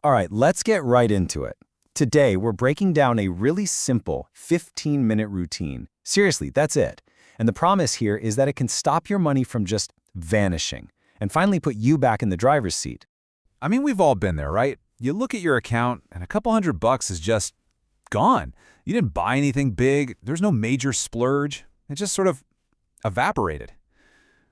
All right, let's get right into it. Today, we're breaking down a really simple 15-minute routine. Seriously, that's it. And the promise here is that it can stop your money from just vanishing and finally put you back in the driver's seat. I mean, we've all been there, right? You look at your account and a couple $100 is just gone. You didn't buy anything big. There's no major splurge. It just sort of evaporated.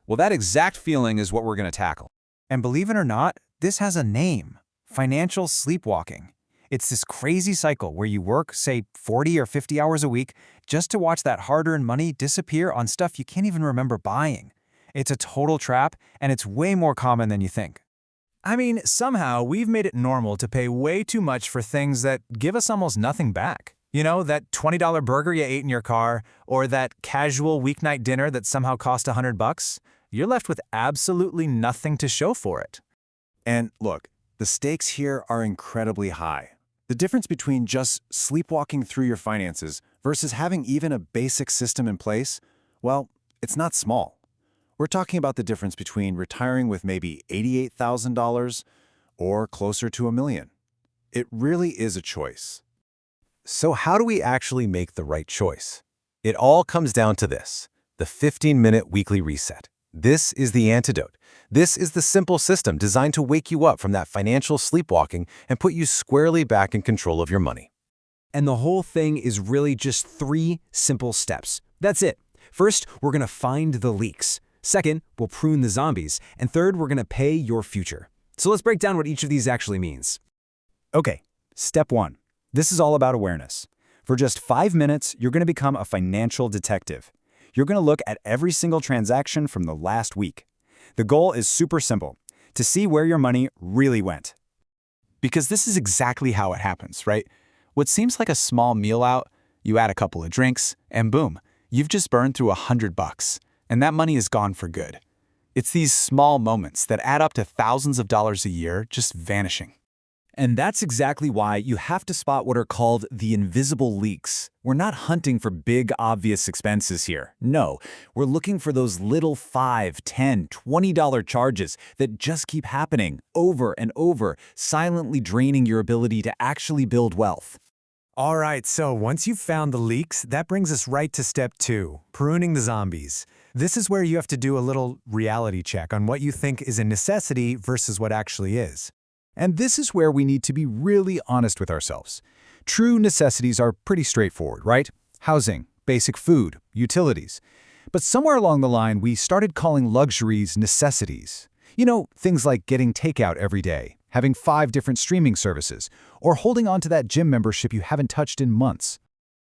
Well, that exact feeling is what we're going to tackle. And believe it or not, this has a name: financial sleepwalking. It's this crazy cycle where you work, say, 40 or 50 hours a week just to watch that hard-earned money disappear on stuff you can't even remember buying. It's a total trap, and it's way more common than you think. I mean, somehow we've made it normal to pay way too much for things that give us almost nothing back. You know, that $20 burger you ate in your car, or that casual weeknight dinner that somehow cost $100. You're left with absolutely nothing to show for it. And look, the stakes here are incredibly high. The difference between just sleepwalking through your finances versus having even a basic system in place, well, it's not small. We're talking about the difference between retiring with maybe $88,000 or closer to $1 million. It really is a choice. So how do we actually make the right choice? It all comes down to this: the 15-minute weekly reset. This is the antidote. This is the simple system designed to wake you up from that financial sleepwalking and put you squarely back in control of your money. And the whole thing is really just 3 simple steps. That's it. First, we're going to find the leaks. Second, we'll prune the zombies. And third, we're going to pay your future. So let's break down what each of these actually means. Okay, step 1. This is all about awareness. For just 5 minutes, you're going to become a financial detective. You're going to look at every single transaction from the last week. The goal is super simple: to see where your money really went. Because this is exactly how it happens, right? What seems like a small meal out, you add a couple of drinks, and boom, you've just burned through $100, and that money is gone for good. It's these small moments that add up to thousands of dollars a year just vanishing. And that's exactly why you have to spot what are called the invisible leaks. We're not hunting for big, obvious expenses here. No, we're looking for those little $5, $10, $20 charges that just keep happening over and over, silently draining your ability to actually build wealth. All right, so once you've found the leaks, that brings us right to step 2, pruning the zombies. This is where you have to do a little reality check on what you think is a necessity versus what actually is. And this is where we need to be really honest with ourselves. True necessities are pretty straightforward, right? Housing, basic food, utilities. But somewhere along the line, we started calling luxuries necessities. You know, things like getting takeout every day, having 5 different streaming services, or holding on to that gym membership you haven't touched in months.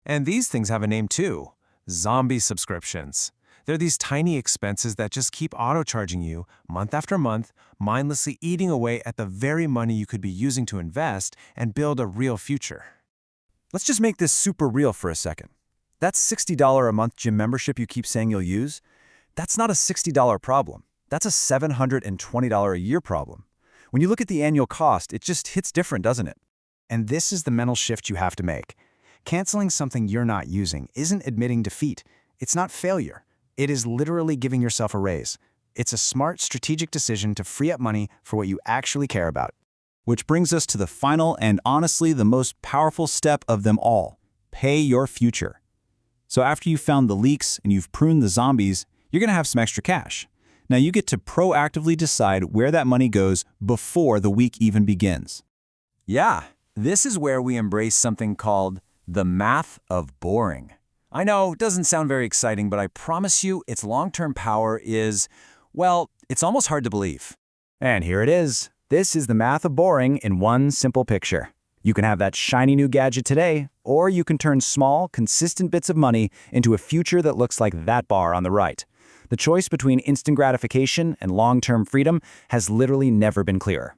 And these things have a name too: zombie subscriptions. They're these tiny expenses that just keep auto-charging you month after month, mindlessly eating away at the very money you could be using to invest and build a real future. Let's just make this super real for a second. That $60 a month gym membership you keep saying you'll use, that's not a $60 problem. That's a $720 a year problem. When you look at the annual cost, it just hits different, doesn't it? And this is the mental shift you have to make. Canceling something you're not using isn't admitting defeat. It's not failure. It is literally giving yourself a raise. It's a smart, strategic decision to free up money for what you actually care about. Which brings us to the final and honestly the most powerful step of them all: pay your future. So after you've found the leaks and you've pruned the zombies, you're going to have some extra cash. Now you get to proactively decide where that money goes before the week even begins. Yeah, this is where we embrace something called the math of boring. I know, it doesn't sound very exciting, but I promise you its long-term power is, well, it's almost hard to believe. And here it is. This is the math of boring in one simple picture. You can have that shiny new gadget today, or you can turn small, consistent bits of money into a future that looks like that bar on the right. The choice between instant gratification and long-term freedom has literally never been clearer.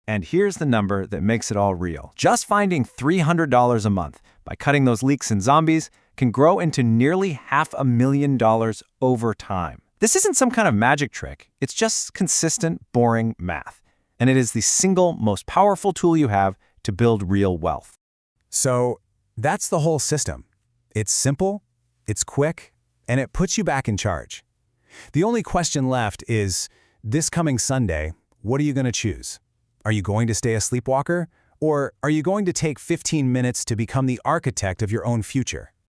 And here's the number that makes it all real. Just finding $300 a month by cutting those leaks and zombies can grow into nearly $500,000 over time. This isn't some kind of magic trick. It's just consistent, boring math. And it is the single most powerful tool you have to build real wealth. So that's the whole system. It's simple, it's quick, and it puts you back in charge. The only question left is, this coming Sunday, what are you going to choose? Are you going to stay a sleepwalker, Or are you going to take 15 minutes to become the architect of your own future?